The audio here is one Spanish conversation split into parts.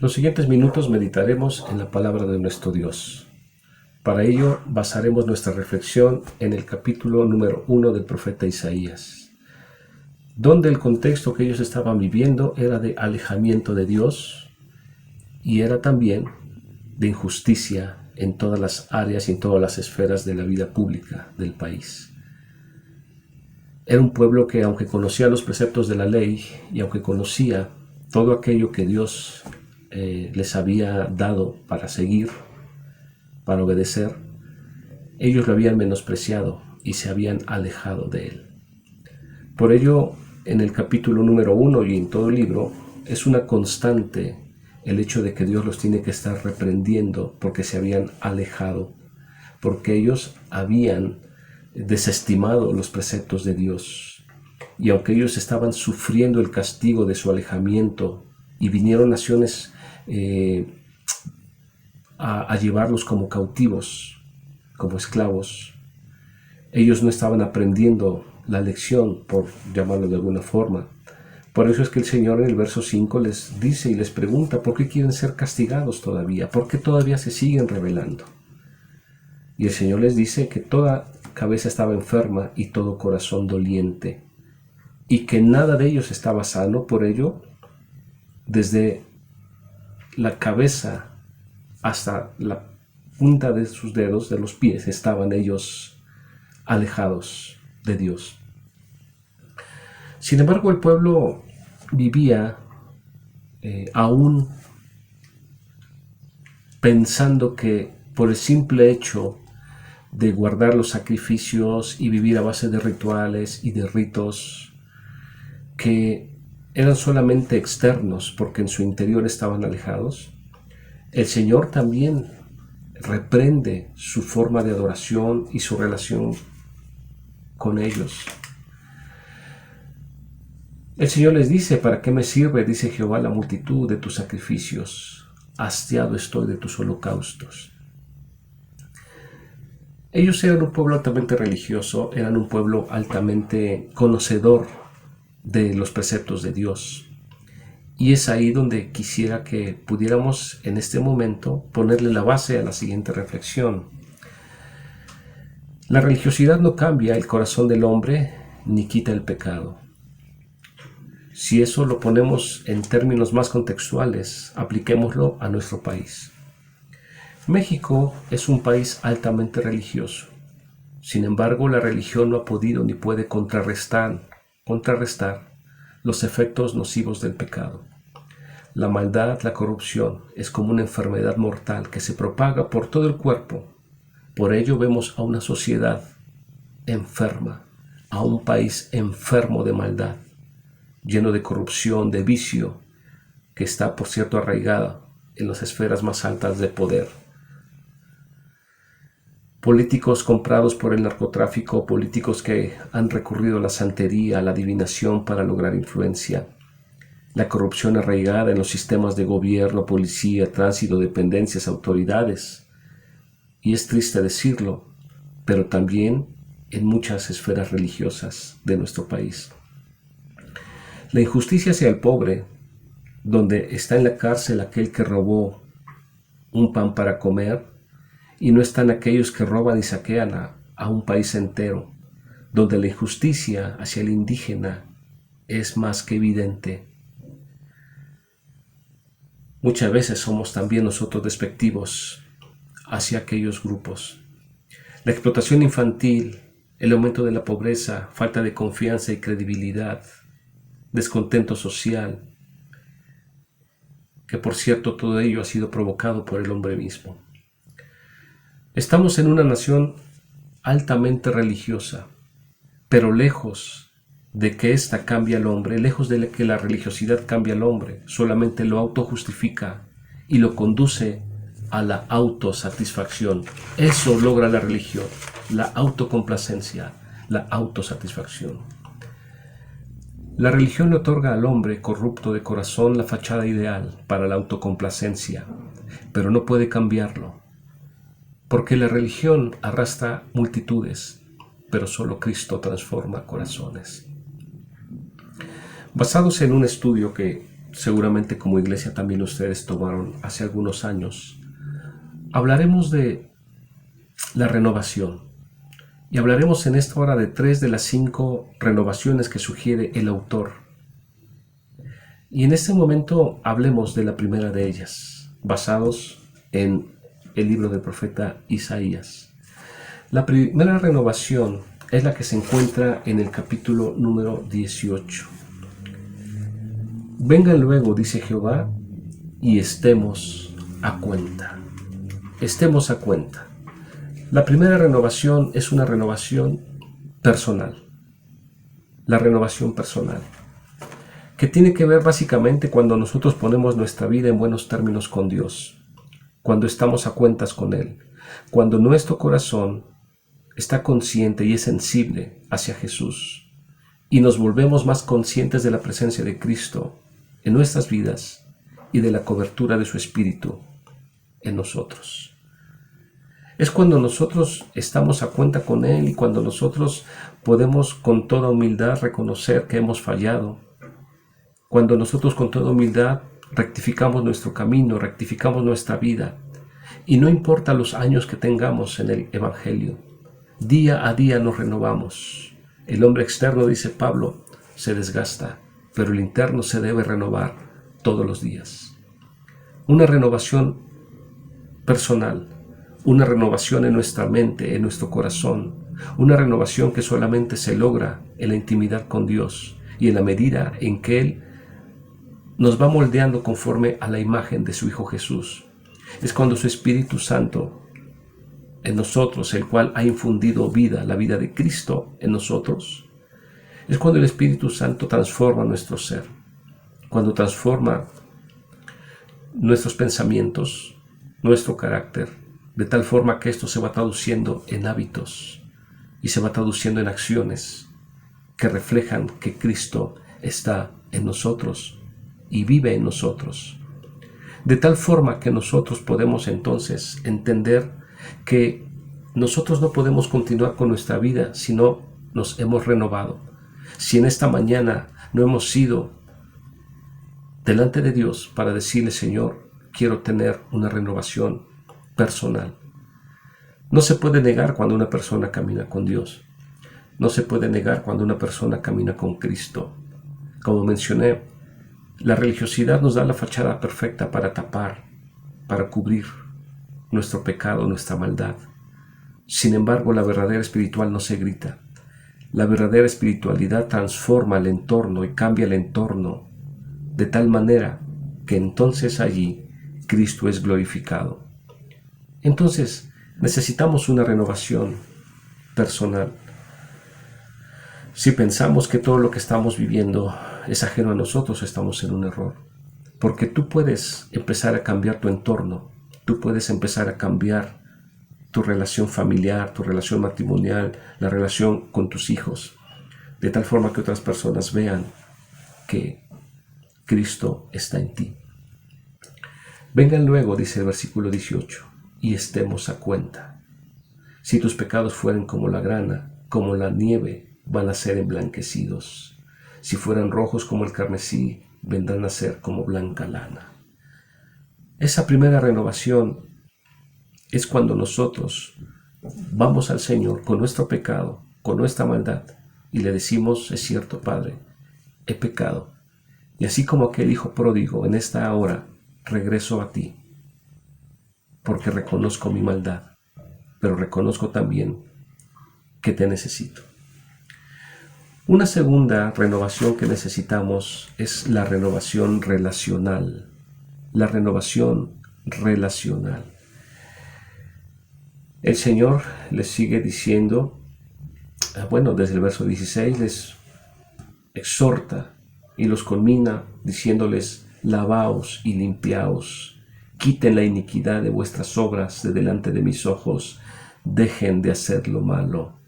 Los siguientes minutos meditaremos en la palabra de nuestro Dios. Para ello basaremos nuestra reflexión en el capítulo número 1 del profeta Isaías, donde el contexto que ellos estaban viviendo era de alejamiento de Dios y era también de injusticia en todas las áreas y en todas las esferas de la vida pública del país. Era un pueblo que, aunque conocía los preceptos de la ley y aunque conocía todo aquello que Dios les había dado para seguir, para obedecer, ellos lo habían menospreciado y se habían alejado de él. Por ello, en el capítulo número 1 y en todo el libro, es una constante el hecho de que Dios los tiene que estar reprendiendo porque se habían alejado, porque ellos habían desestimado los preceptos de Dios. Y aunque ellos estaban sufriendo el castigo de su alejamiento y vinieron naciones a llevarlos como cautivos, como esclavos, ellos no estaban aprendiendo la lección, por llamarlo de alguna forma. Por eso es que el Señor en el verso 5 les dice y les pregunta, ¿por qué quieren ser castigados todavía? ¿Por qué todavía se siguen rebelando? Y el Señor les dice que toda cabeza estaba enferma y todo corazón doliente, y que nada de ellos estaba sano. Por ello, desde la cabeza hasta la punta de sus dedos, de los pies, estaban ellos alejados de Dios. Sin embargo, el pueblo vivía aún pensando que por el simple hecho de guardar los sacrificios y vivir a base de rituales y de ritos que eran solamente externos porque en su interior estaban alejados, el Señor también reprende su forma de adoración y su relación con ellos. El Señor les dice, ¿para qué me sirve, dice Jehová, la multitud de tus sacrificios? Hastiado estoy de tus holocaustos. Ellos eran un pueblo altamente religioso, eran un pueblo altamente conocedor de los preceptos de Dios. Y es ahí donde quisiera que pudiéramos en este momento ponerle la base a la siguiente reflexión. La religiosidad no cambia el corazón del hombre ni quita el pecado. Si eso lo ponemos en términos más contextuales, apliquémoslo a nuestro país. México es un país altamente religioso. Sin embargo, la religión no ha podido ni puede contrarrestar los efectos nocivos del pecado. La maldad, la corrupción, es como una enfermedad mortal que se propaga por todo el cuerpo. Por ello vemos a una sociedad enferma, a un país enfermo de maldad, lleno de corrupción, de vicio, que está, por cierto, arraigada en las esferas más altas de poder. Políticos comprados por el narcotráfico, políticos que han recurrido a la santería, a la adivinación para lograr influencia. La corrupción arraigada en los sistemas de gobierno, policía, tránsito, dependencias, autoridades. Y es triste decirlo, pero también en muchas esferas religiosas de nuestro país. La injusticia hacia el pobre, donde está en la cárcel aquel que robó un pan para comer, y no están aquellos que roban y saquean a un país entero, donde la injusticia hacia el indígena es más que evidente. Muchas veces somos también nosotros despectivos hacia aquellos grupos. La explotación infantil, el aumento de la pobreza, falta de confianza y credibilidad, descontento social, que por cierto todo ello ha sido provocado por el hombre mismo. Estamos en una nación altamente religiosa, pero lejos de que ésta cambie al hombre, lejos de que la religiosidad cambie al hombre, solamente lo autojustifica y lo conduce a la autosatisfacción. Eso logra la religión, la autocomplacencia, la autosatisfacción. La religión le otorga al hombre corrupto de corazón la fachada ideal para la autocomplacencia, pero no puede cambiarlo, porque la religión arrastra multitudes, pero solo Cristo transforma corazones. Basados en un estudio que seguramente como iglesia también ustedes tomaron hace algunos años. Hablaremos de la renovación y hablaremos en esta hora de 3 de las 5 renovaciones que sugiere el autor. Y en este momento hablemos de la primera de ellas, basados en el libro del profeta Isaías. La primera renovación es la que se encuentra en el capítulo número 18. Vengan luego, dice Jehová, y estemos a cuenta. Estemos a cuenta. La primera renovación es una renovación personal. La renovación personal, que tiene que ver básicamente cuando nosotros ponemos nuestra vida en buenos términos con Dios, cuando estamos a cuentas con Él, cuando nuestro corazón está consciente y es sensible hacia Jesús y nos volvemos más conscientes de la presencia de Cristo en nuestras vidas y de la cobertura de su Espíritu en nosotros. Es cuando nosotros estamos a cuenta con Él y cuando nosotros podemos con toda humildad reconocer que hemos fallado, cuando nosotros con toda humildad rectificamos nuestro camino, rectificamos nuestra vida, y no importa los años que tengamos en el Evangelio, día a día nos renovamos. El hombre externo, dice Pablo, se desgasta, pero el interno se debe renovar todos los días. Una renovación personal, una renovación en nuestra mente, en nuestro corazón, una renovación que solamente se logra en la intimidad con Dios y en la medida en que Él nos va moldeando conforme a la imagen de su Hijo Jesús. Es cuando su Espíritu Santo en nosotros, el cual ha infundido vida, la vida de Cristo en nosotros, es cuando el Espíritu Santo transforma nuestro ser, cuando transforma nuestros pensamientos, nuestro carácter, de tal forma que esto se va traduciendo en hábitos y se va traduciendo en acciones que reflejan que Cristo está en nosotros y vive en nosotros. De tal forma que nosotros podemos entonces entender que nosotros no podemos continuar con nuestra vida si no nos hemos renovado. Si en esta mañana no hemos ido delante de Dios para decirle, Señor, quiero tener una renovación personal. No se puede negar cuando una persona camina con Dios. No se puede negar cuando una persona camina con Cristo. Como mencioné, la religiosidad nos da la fachada perfecta para tapar, para cubrir nuestro pecado, nuestra maldad. Sin embargo, la verdadera espiritual no se grita. La verdadera espiritualidad transforma el entorno y cambia el entorno de tal manera que entonces allí Cristo es glorificado. Entonces, necesitamos una renovación personal. Si pensamos que todo lo que estamos viviendo es ajeno a nosotros, estamos en un error. Porque tú puedes empezar a cambiar tu entorno, tú puedes empezar a cambiar tu relación familiar, tu relación matrimonial, la relación con tus hijos, de tal forma que otras personas vean que Cristo está en ti. Vengan luego, dice el versículo 18, y estemos a cuenta. Si tus pecados fueren como la grana, como la nieve, van a ser emblanquecidos. Si fueran rojos como el carmesí, vendrán a ser como blanca lana. Esa primera renovación es cuando nosotros vamos al Señor con nuestro pecado, con nuestra maldad, y le decimos, es cierto, Padre, he pecado. Y así como aquel hijo pródigo, en esta hora regreso a ti, porque reconozco mi maldad, pero reconozco también que te necesito. Una segunda renovación que necesitamos es la renovación relacional. La renovación relacional. El Señor les sigue diciendo, desde el verso 16 les exhorta y los culmina diciéndoles, lavaos y limpiaos, quiten la iniquidad de vuestras obras de delante de mis ojos, dejen de hacer lo malo,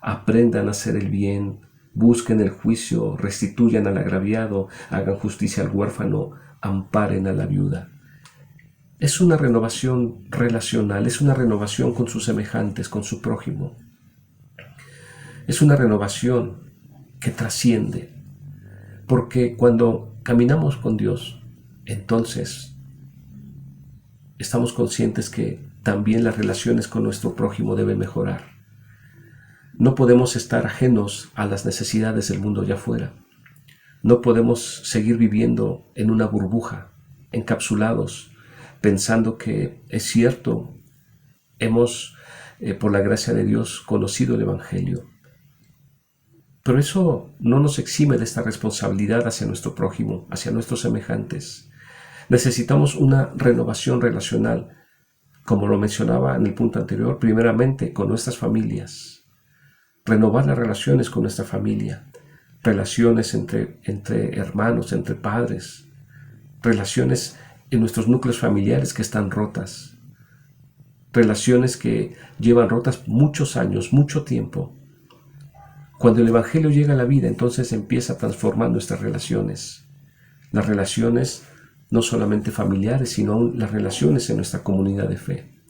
aprendan a hacer el bien, busquen el juicio, restituyan al agraviado, hagan justicia al huérfano, amparen a la viuda. Es una renovación relacional, es una renovación con sus semejantes, con su prójimo. Es una renovación que trasciende, porque cuando caminamos con Dios, entonces estamos conscientes que también las relaciones con nuestro prójimo deben mejorar. No podemos estar ajenos a las necesidades del mundo allá afuera. No podemos seguir viviendo en una burbuja, encapsulados, pensando que es cierto, hemos, por la gracia de Dios, conocido el Evangelio. Pero eso no nos exime de esta responsabilidad hacia nuestro prójimo, hacia nuestros semejantes. Necesitamos una renovación relacional, como lo mencionaba en el punto anterior, primeramente con nuestras familias. Renovar las relaciones con nuestra familia, relaciones entre hermanos, entre padres, relaciones en nuestros núcleos familiares que están rotas, relaciones que llevan rotas muchos años, mucho tiempo. Cuando el Evangelio llega a la vida, entonces empieza a transformar nuestras relaciones. Las relaciones no solamente familiares, sino aún las relaciones en nuestra comunidad de fe.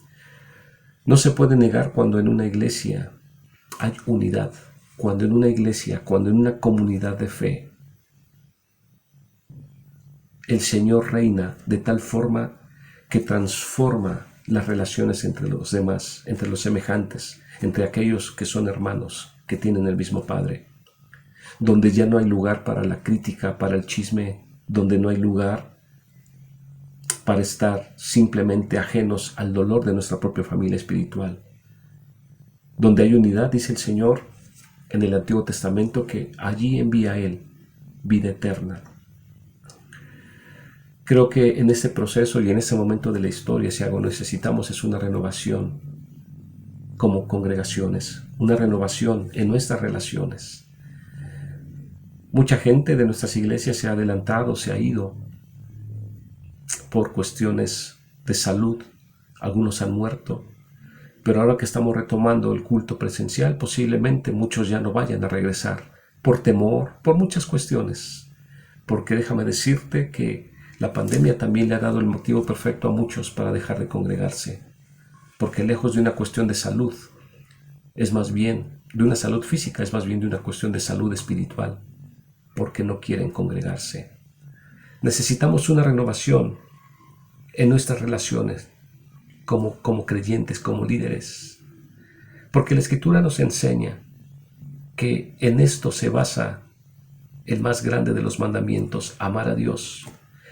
No se puede negar cuando en una iglesia hay unidad, cuando en una iglesia, cuando en una comunidad de fe, el Señor reina de tal forma que transforma las relaciones entre los demás, entre los semejantes, entre aquellos que son hermanos, que tienen el mismo Padre, donde ya no hay lugar para la crítica, para el chisme, donde no hay lugar para estar simplemente ajenos al dolor de nuestra propia familia espiritual. Donde hay unidad, dice el Señor en el Antiguo Testamento, que allí envía a Él vida eterna. Creo que en este proceso y en este momento de la historia, si algo necesitamos es una renovación como congregaciones, una renovación en nuestras relaciones. Mucha gente de nuestras iglesias se ha adelantado, se ha ido por cuestiones de salud, algunos han muerto, pero ahora que estamos retomando el culto presencial, posiblemente muchos ya no vayan a regresar, por temor, por muchas cuestiones, porque déjame decirte que la pandemia también le ha dado el motivo perfecto a muchos para dejar de congregarse, porque lejos de una cuestión de salud, es más bien de una salud física, es más bien de una cuestión de salud espiritual, porque no quieren congregarse. Necesitamos una renovación en nuestras relaciones como creyentes, como líderes, porque la Escritura nos enseña que en esto se basa el más grande de los mandamientos, amar a Dios,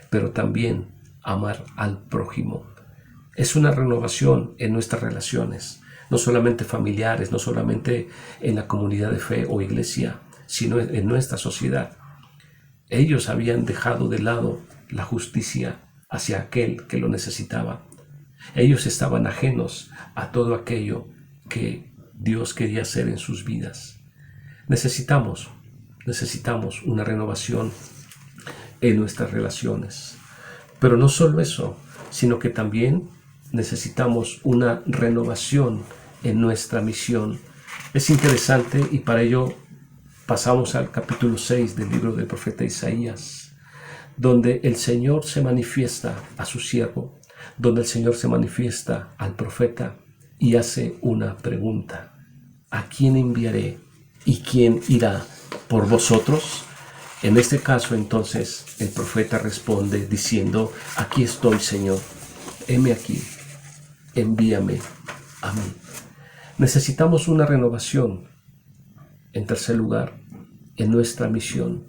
pero también amar al prójimo. Es una renovación en nuestras relaciones, no solamente familiares, no solamente en la comunidad de fe o iglesia, sino en nuestra sociedad. Ellos habían dejado de lado la justicia hacia aquel que lo necesitaba. Ellos estaban ajenos a todo aquello que Dios quería hacer en sus vidas. Necesitamos una renovación en nuestras relaciones. Pero no solo eso, sino que también necesitamos una renovación en nuestra misión. Es interesante y para ello pasamos al capítulo 6 del libro del profeta Isaías, donde el Señor se manifiesta a su siervo, donde el Señor se manifiesta al profeta y hace una pregunta: ¿a quién enviaré y quién irá por vosotros? En este caso, entonces, el profeta responde diciendo: aquí estoy, Señor, heme aquí, envíame a mí. Necesitamos una renovación, en tercer lugar, en nuestra misión,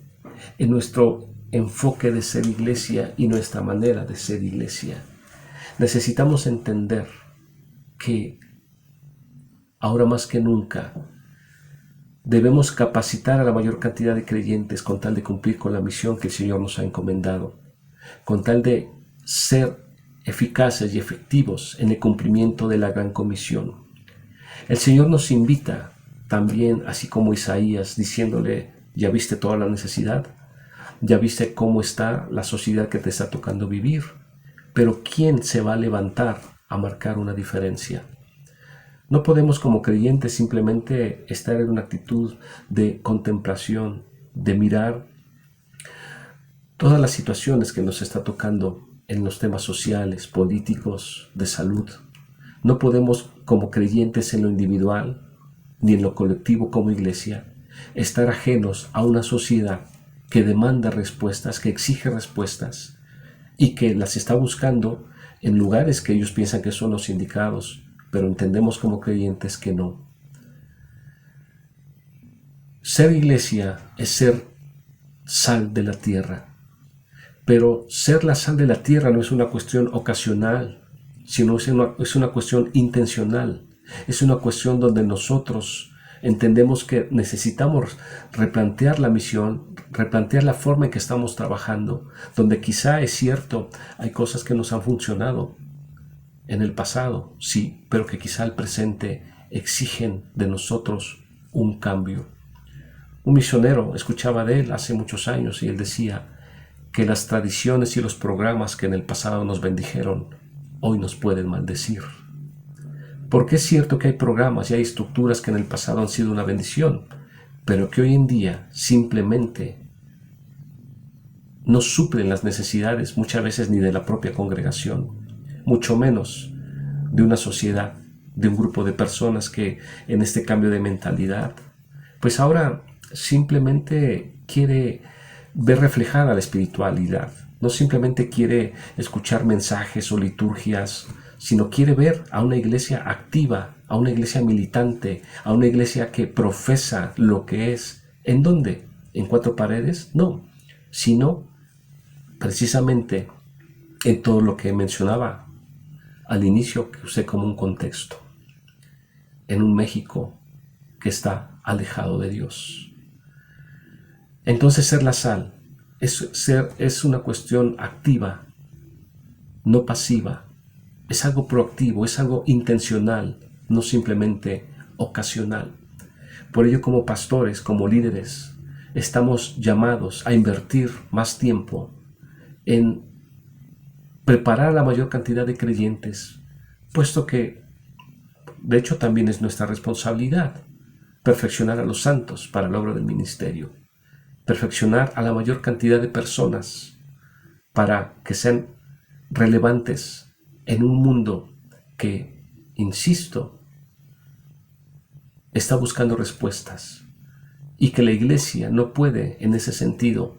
en nuestro enfoque de ser iglesia y nuestra manera de ser iglesia. Necesitamos entender que ahora más que nunca debemos capacitar a la mayor cantidad de creyentes con tal de cumplir con la misión que el Señor nos ha encomendado, con tal de ser eficaces y efectivos en el cumplimiento de la gran comisión. El Señor nos invita también, así como Isaías, diciéndole: ¿ya viste toda la necesidad? ¿Ya viste cómo está la sociedad que te está tocando vivir? Pero ¿quién se va a levantar a marcar una diferencia? No podemos como creyentes simplemente estar en una actitud de contemplación, de mirar todas las situaciones que nos está tocando en los temas sociales, políticos, de salud. No podemos como creyentes en lo individual ni en lo colectivo como iglesia estar ajenos a una sociedad que demanda respuestas, que exige respuestas y que las está buscando en lugares que ellos piensan que son los indicados, pero entendemos como creyentes que no. Ser iglesia es ser sal de la tierra, pero ser la sal de la tierra no es una cuestión ocasional, sino es una cuestión intencional. Es una cuestión donde nosotros entendemos que necesitamos replantear la misión, replantear la forma en que estamos trabajando, donde quizá es cierto, hay cosas que nos han funcionado en el pasado, sí, pero que quizá al presente exigen de nosotros un cambio. Un misionero, escuchaba de él hace muchos años y él decía que las tradiciones y los programas que en el pasado nos bendijeron, hoy nos pueden maldecir. Porque es cierto que hay programas y hay estructuras que en el pasado han sido una bendición, pero que hoy en día simplemente no suplen las necesidades muchas veces ni de la propia congregación, mucho menos de una sociedad, de un grupo de personas que en este cambio de mentalidad, pues ahora simplemente quiere ver reflejada la espiritualidad, no simplemente quiere escuchar mensajes o liturgias, sino quiere ver a una iglesia activa, a una iglesia militante, a una iglesia que profesa lo que es. ¿En dónde? ¿En cuatro paredes? No, sino precisamente en todo lo que mencionaba al inicio, que usé como un contexto, en un México que está alejado de Dios. Entonces ser la sal es una cuestión activa, no pasiva. Es algo proactivo, es algo intencional, no simplemente ocasional. Por ello, como pastores, como líderes, estamos llamados a invertir más tiempo en preparar a la mayor cantidad de creyentes, puesto que, de hecho, también es nuestra responsabilidad perfeccionar a los santos para la obra del ministerio, perfeccionar a la mayor cantidad de personas para que sean relevantes en un mundo que, insisto, está buscando respuestas y que la iglesia no puede, en ese sentido,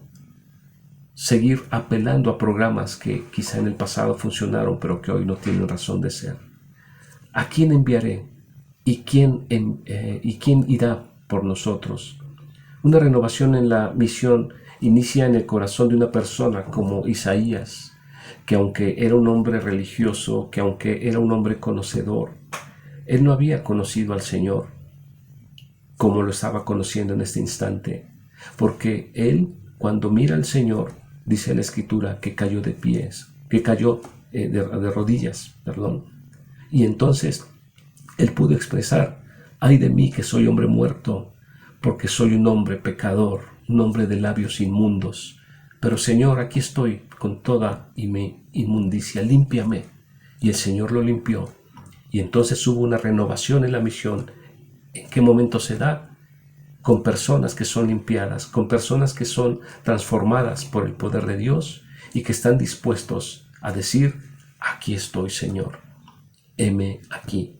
seguir apelando a programas que quizá en el pasado funcionaron pero que hoy no tienen razón de ser. ¿A quién enviaré? ¿Y quién irá por nosotros? Una renovación en la misión inicia en el corazón de una persona como Isaías, que aunque era un hombre religioso, que aunque era un hombre conocedor, él no había conocido al Señor como lo estaba conociendo en este instante, porque él, cuando mira al Señor, dice la Escritura, que cayó de pies, que cayó de rodillas, perdón, y entonces él pudo expresar: ay de mí que soy hombre muerto, porque soy un hombre pecador, un hombre de labios inmundos. Pero Señor, aquí estoy con toda mi inmundicia, límpiame. Y el Señor lo limpió. Y entonces hubo una renovación en la misión. ¿En qué momento se da? Con personas que son limpiadas, con personas que son transformadas por el poder de Dios y que están dispuestos a decir: aquí estoy, Señor, heme aquí.